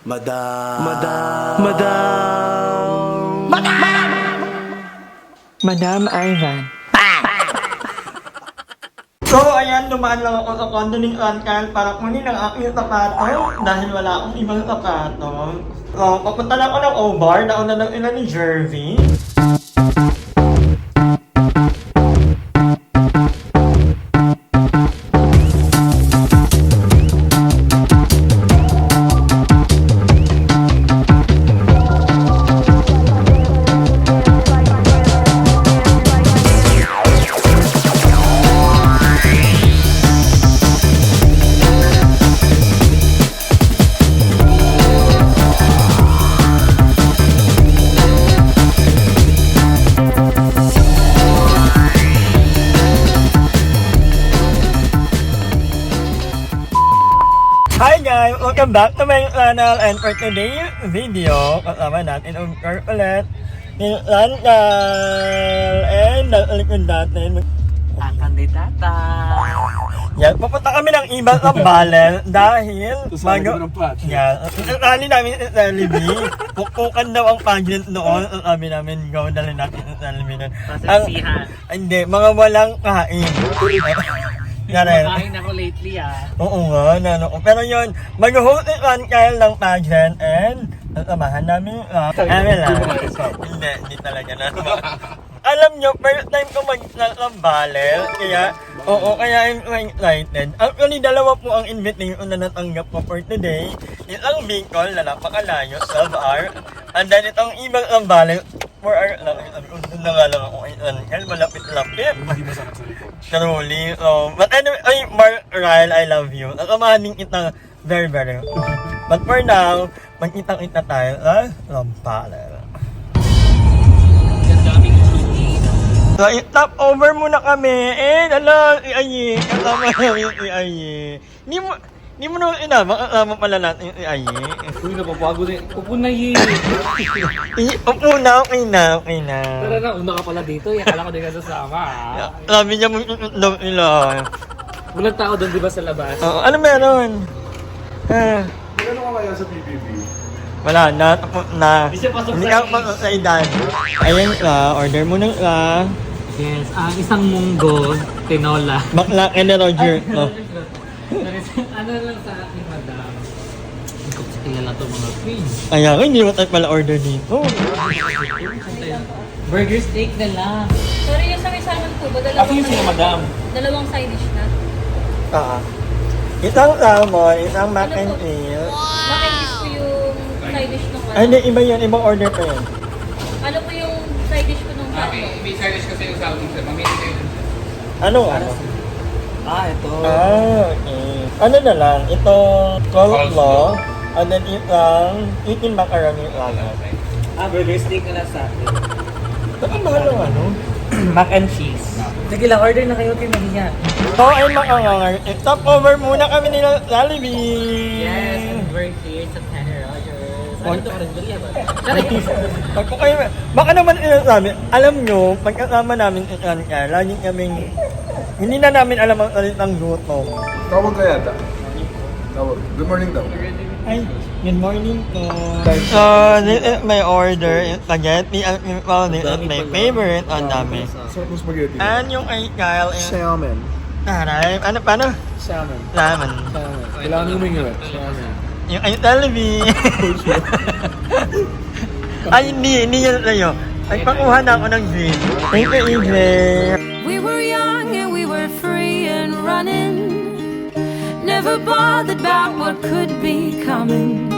Madam. Madam Ivan. So, ayan, dumaan lang ako sa kondo ni Uncle para kunin ang aking sapato dahil wala akong ibang sapato. So, papunta lang ako ng O-Bar, nauna ng ilan ni Jervy. Hi guys! Welcome back to my channel, and for today's video, kasama natin ang ulit ni Uncle and nakalikod natin. Ang kandidata. Yan, papunta kami ng ibang Zambales dahil yan, itali namin sa Jollibee. Pupukan daw ang pageant noon. Sabi namin, go, dali natin sa Jollibee nun. Pasensihan. Hindi, mga walang kain. Yan eh. Kain ako lately Oo nga, pero yun, mag-host si Uncle ng pageant and sasamahan namin hindi talaga na. Alam nyo, first time ko mag-Zambales, kaya I'm excited. Actually, dalawa po ang invitation na natanggap ko for today. Isang Bicol na napakalayo, 12 hour, and then itong ibang Zambales, 4 hour lang. Sabi na nga lang ako kay Uncle, malapit-lapit. Truly. But anyway, Mark Ryle, I love you. Nakamahan din kita very, very. But for now, magkita-kita tayo sa Zambales. So, stop over muna kami. Si Ayi. Kasama namin si Ayi. Hindi mo naman inama, kasama pala natin si Ayi. Uy, napapagod eh. Upo na yun. Upo na, okay na. Tara na, una ka pala dito. Akala ko din ka sasama. Sabi niya mo daw nila. Walang tao doon, di ba, sa labas? Ano meron? Magkano ka kaya sa PBB? Wala na, tapos na. Di siya pasok Hindi sa ka pasok sa edad. Ayan ka, order mo na ka. Yes, isang munggo, tinola. Bakla ka na, Roger. Ano lang sa akin, madam? Hindi ko kasi kilala to mga queen. Kaya ko, hindi mo tayo pala order dito. Burger steak na lang. Sorry, yung sa may salmon po ba? After sila, madam. Dalawang side dish na. Isang salmon, isang mac and cheese. Mac and cheese po yung side dish nung Ay, hindi, iba yun. Ibang order pa yun. Ano po yung side dish po nung salmon? May service kasi yung salmon sir. Mamili kayo. Ano? Ito. Okay. Ano na lang, itong coleslaw, and then isang 18 macaroni lang. Burger steak na lang sa akin. Ang mahal ng ano? Mac and cheese. Sige lang, order na kayo, Maria. So, ay makangangar. Stop over muna kami nila Jollibee. Yes, and we're here sa Tanner Rogers. Ano ito, Maria ba? Pag po kayo, baka naman sabi, alam nyo, pagkasama namin laging kaming, hindi na namin alam ang salitang gutom. Tawag ka yata. Tawag. Good morning daw. Ay, good morning po. So, this is my order, yung spaghetti at meatball. This is my favorite. Ang dami. Sarap ng spaghetti. And yung kay Kyle is, Salmon. taray, paano? Salmon. Ramen. Kailangan humingi. Salmon. Yung ay Jollibee. Ay, hindi yun sa'yo. Nagpakuha na ako ng drink. Thank you, EJ. We were young and we were free and running, never bothered about what could be coming.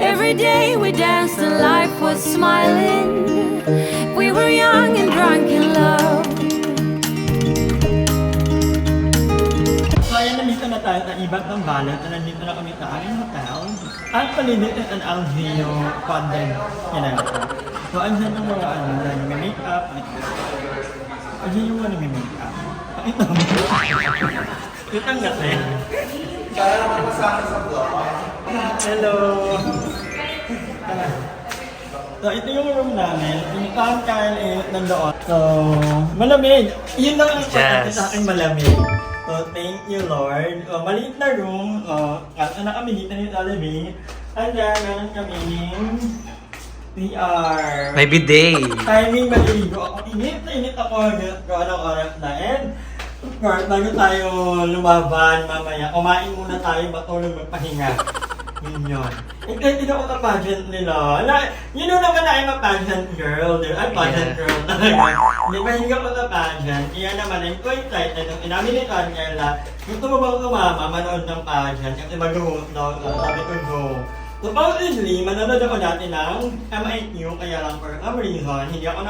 Every day we danced and life was smiling. We were young and drunk in love. So ayan, nandito na tayo sa iba't ng balat. Nandito na kami sa aming hotel. Actually, this is an Alzio convent. Yan na ito. So andyan yung mga nag-makeup. Andyan yung mga nag-makeup. Ito. Ito ang gati. Hello. So, ito yung room namin. Yung Kyle is nandoon. So, malamig. Yun lang ang importante sa akin, malamig. So, thank you, Lord. Maliit na room. Kasi na kami dito ni Jollibee. And then, meron kaming PR. May bidet. Timing maliligo ako. Init na init ako anong oras na. And, of course, bago tayo lumaban mamaya, kumain muna tayo, matulog magpahinga. Yun. Excited ako sa pageant nila. You know naman na I'm a pageant girl. I'm pageant girl talaga. Hindi ba hindi ako sa pageant? Iyan naman, I'm so excited. Nung inamin ni Daniela, gusto mo bang kumama, manood ng pageant? Kasi mag-host daw. Sabi ko, go. Supposedly, manonood ako dati ng MIQ, kaya lang for some reason, hindi ako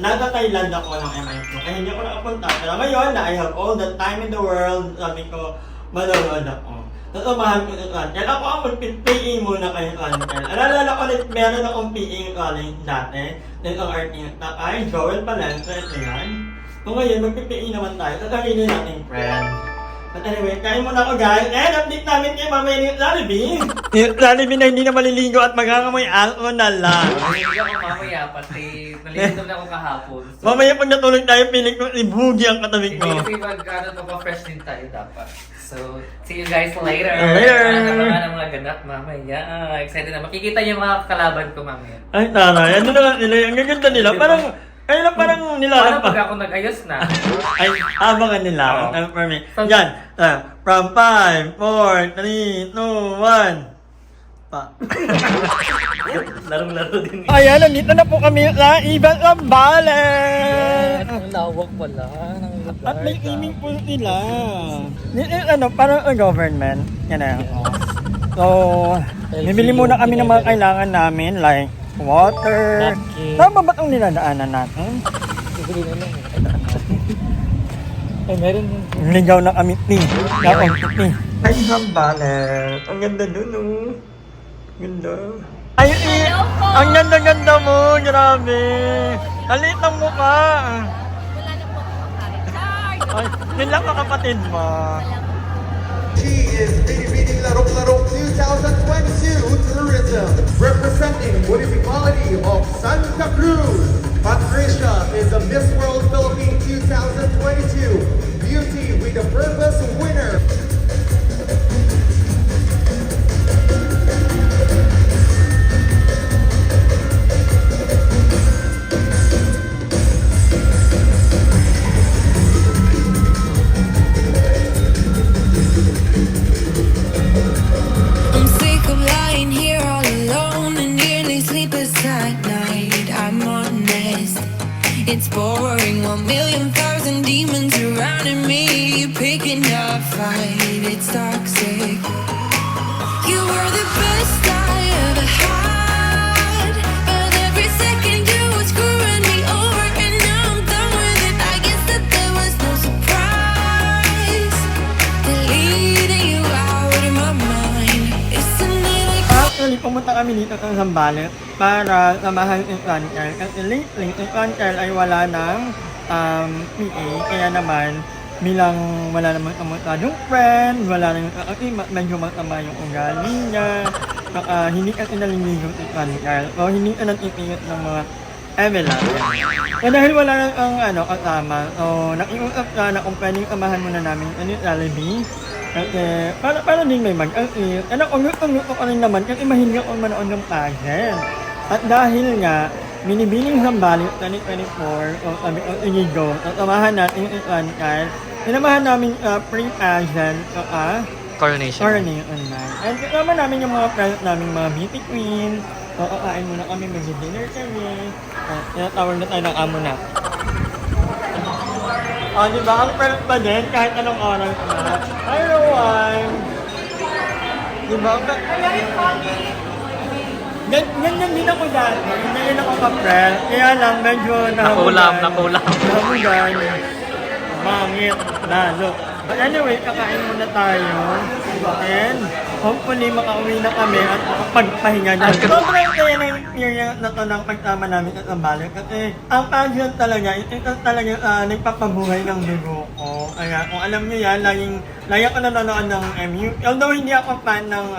nasa Thailand ako ng MIQ, kaya hindi ako nakapunta. Pero ngayon na I have all the time in the world, sabi ko, manonood ako. Tapos umahan ko ito, and ako ang mag-PE muna kayo, Uncle. Alala ko ulit, meron akong PE college dati, then ang artista ay Joel Palense, yan. So ngayon, mag-PE naman tayo, sasabihin natin friend. But anyway, kain muna ako guys. And update namin kayo mamaya ni Jollibee. Yung Jollibee na hindi na maliligo at magkakamoy alcohol na lang. Hindi ako mamaya, pati nalilinom na ako kahapon. So, Mamaya pag natulog tayo, piling ko ibugi ang katabing hindi ko. kasi fresh din tayo dapat. So, see you guys later. Later. Abangan ang mga ganap mamaya. Excited na. Makikita yung mga kalaban ko mamaya. Ay, taray. Ano na nga nila? Ang gaganda nila. Parang, ay lang parang nila. Paano pag ako nag-ayos na? Ay, abangan nila. Oo. For me. Yan. From 5, 4, 3, 2, 1. Pa. Larong-laro din. Ayan, nandito na po kami sa Ibang Zambales. Ang lawak pala ng lugar. At may swimming pool sila. Parang government. Yan na. So, bibili muna kami ng mga kailangan namin like water. Napkin. Tama ba itong niladaanan natin? Siguro na lang. Ay, meron yung... Ligaw na kami, ni. Ay, Zambales. Ang ganda dun, oh. Ganda. Ay, ang ganda-ganda mo. Grabe. Alit ang mukha. Wala na po ako makain. Ay, yun lang ang kapatid mo. She is Binibining Larong-Larong 2022 Tourism, representing municipality of Santa Cruz. Patricia is the Miss World Philippines 2022 Beauty with a Purpose winner. I'm sick of lying here all alone and nearly sleepless at night. I'm honest, it's boring. 1,000,000 demons surrounding me, picking a fight. It's toxic. You were the best I ever had, but every second you were screwing me over, and now I'm done with it. I guess that there was no surprise. Deleting you out of my mind. Isn't it like Actually, pumunta kami dito sa Zambales para samahan si Frankel. Kasi lately, si Frankel ay wala ng PA. Kaya naman, bilang wala naman kamatadong friend, wala naman medyo matama yung ugali niya. Saka hindi kasi naliligo si Frankel. O hindi ka nagtitiyot ng mga Evelyn. So dahil wala lang ang kasama, so nakiusap ka na kung pwedeng samahan muna namin si Jollibee. Kasi para din may mag-assist. Kung luto ka rin naman kasi mahilig ako manood ng pageant. At dahil nga, binibining Zambales 2024, o sabi ko, sige go, samahan natin yung Frankel. Sinamahan namin pre-pageant, Coronation. na. And kasama namin yung mga friends namin, mga beauty queens. So, kakain muna kami, mag-dinner kami. Tinatawag na tayo ng amo na. Diba? Ang friend pa din, kahit anong oras na. Hi, Rowan! Diba? Ganyan din ako dati. Ganyan ako ka-friend. Kaya lang, medyo Nakulam. nahamugan. Mangit. Lalo. But anyway, kakain muna tayo. And hopefully makauwi na kami at makapagpahinga dyan. Sobrang kaya na yung experience na to ng pagsama namin at Zambales. Kasi ang pageant talaga, ito talaga nagpapabuhay ng dugo ko. Kaya kung alam niyo yan, lagi ako nanonood ng MU. Although hindi ako fan ng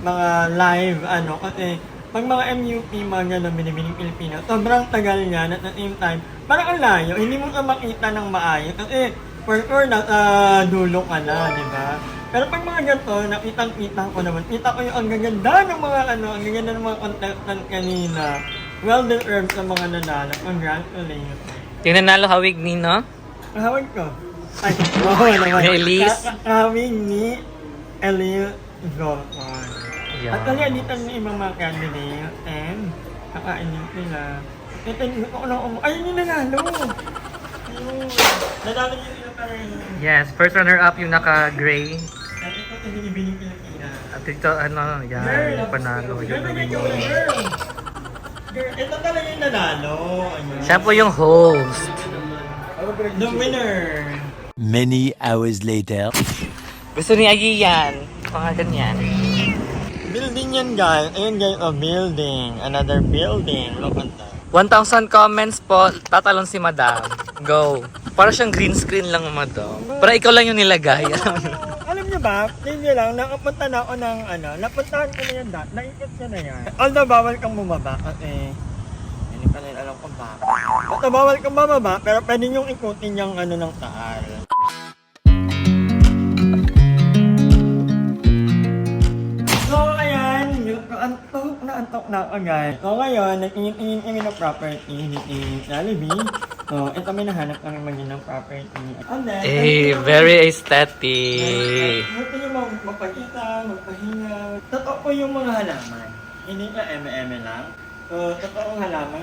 mga live kasi pag mga MUP, mga gano'n, binibining Pilipino, sobrang tagal niya at the same time, parang ang layo, hindi mo ka makita ng maayos kasi for sure nasa dulo ka na, di ba? Pero pag mga ganito, nakitang-kita ko naman. Kita ko yung ang gaganda ng mga ang gaganda ng mga contestant kanina. Well deserved sa mga nanalo. Congratulations. Yung nanalo hawig ni, no? Hawag ko. Ay, oo naman. Ni Elise? Hawig ni Elise Gordon. Yeah. At kaya dito ng ibang mga candidates and kakainin sila. Ito yung ko lang ayun yung nanalo. Ayun. Nanalo yung sila pa rin. Yes, first runner-up yung naka-gray. At ito ito binibining Pilipinas. At ito, yan, yung panalo. Yung Girl, ito talaga yung nanalo. Ayun. Siya po yung host. The winner. Many hours later. Gusto ni Ayi yan. Mga ganyan. Building yan guys. Ayun guys, a building. Another building. Look at that. 1,000 comments po, tatalon si Madam. Go. Para siyang green screen lang, Madam. Para ikaw lang yung nilagay. Alam niyo ba, hindi lang, nakapunta na ako ng napuntahan ko na yan dati, naikot ko na yan. Although bawal kang bumaba kasi, hindi pa rin alam kung bakit. Although bawal kang bumaba, pero pwede niyong ikutin yung ng taal. So, ayan, antok na ako guys. So, ngayon, nag-ingin kami ng property ni Jollibee. So, ito may nahanap kami maging ng property. And then, Very aesthetic. gusto nyo magpakita, magpahinga. Totoo po yung mga halaman. Hindi ka eme-eme lang. So, totoong halaman.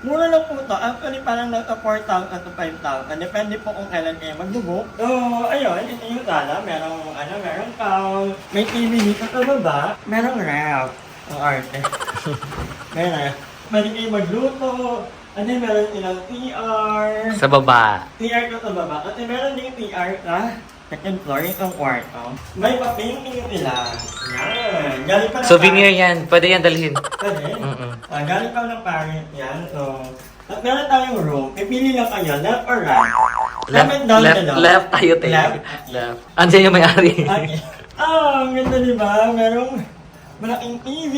Mura lang po ito. Actually, parang nasa 4,000 to 5,000. Depende po kung kailan kayo magbubook. So, ayun. Ito yung sala. Merong couch. May TV dito sa baba. Merong ref. Ang arte. Meron. Pwede kayo magluto. And then, meron silang PR. Sa baba. PR ko sa baba. At meron din PR sa second floor, itong kwarto. May pa-painting sila. Yan. Galing pa ng Souvenir yan. Pwede yan dalhin. Pwede. Mm-mm. Galing pa ng parent yan. So, at meron tayong room. Pipili lang kayo, left or right. Up and down the door. Left tayo, te. Left. Left. Andiyan yung may-ari. Okay. Ang ganda diba? Merong malaking TV.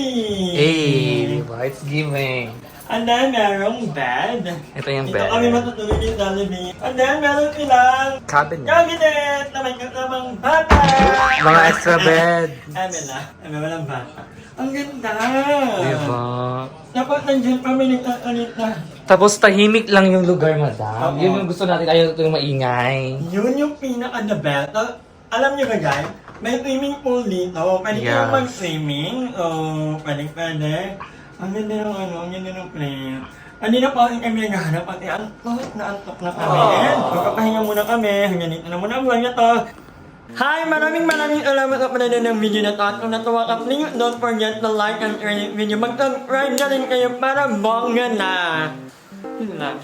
Hey, it's giving. And then, merong bed. Ito yung Dito bed. kami matutulog yung Jollibee. And then, meron silang Cabinet. cabinet na may kasamang bata. Mga extra bed. Eme, walang bata. Ang ganda. Diba? Dapat nandiyan kami nagtatalit na. Tapos tahimik lang yung lugar, Madam. Oo. Yun yung gusto natin. Ayaw ito yung maingay. Yun yung pinaka-the best. Alam niyo ba guys, may swimming pool dito. Pwede Yes. kayong mag-swimming. Pwede. Ang ganda ng ang ganda ng place. Kanina pa kami naghahanap at antok na kami. And magpapahinga muna kami. Hanggang dito na muna ang vlog na to. Hi! Maraming salamat sa panonood ng video na to. At kung natuwa ka, please don't forget to like and share this video. Mag-subscribe na rin kayo para bongga na. Yun lang.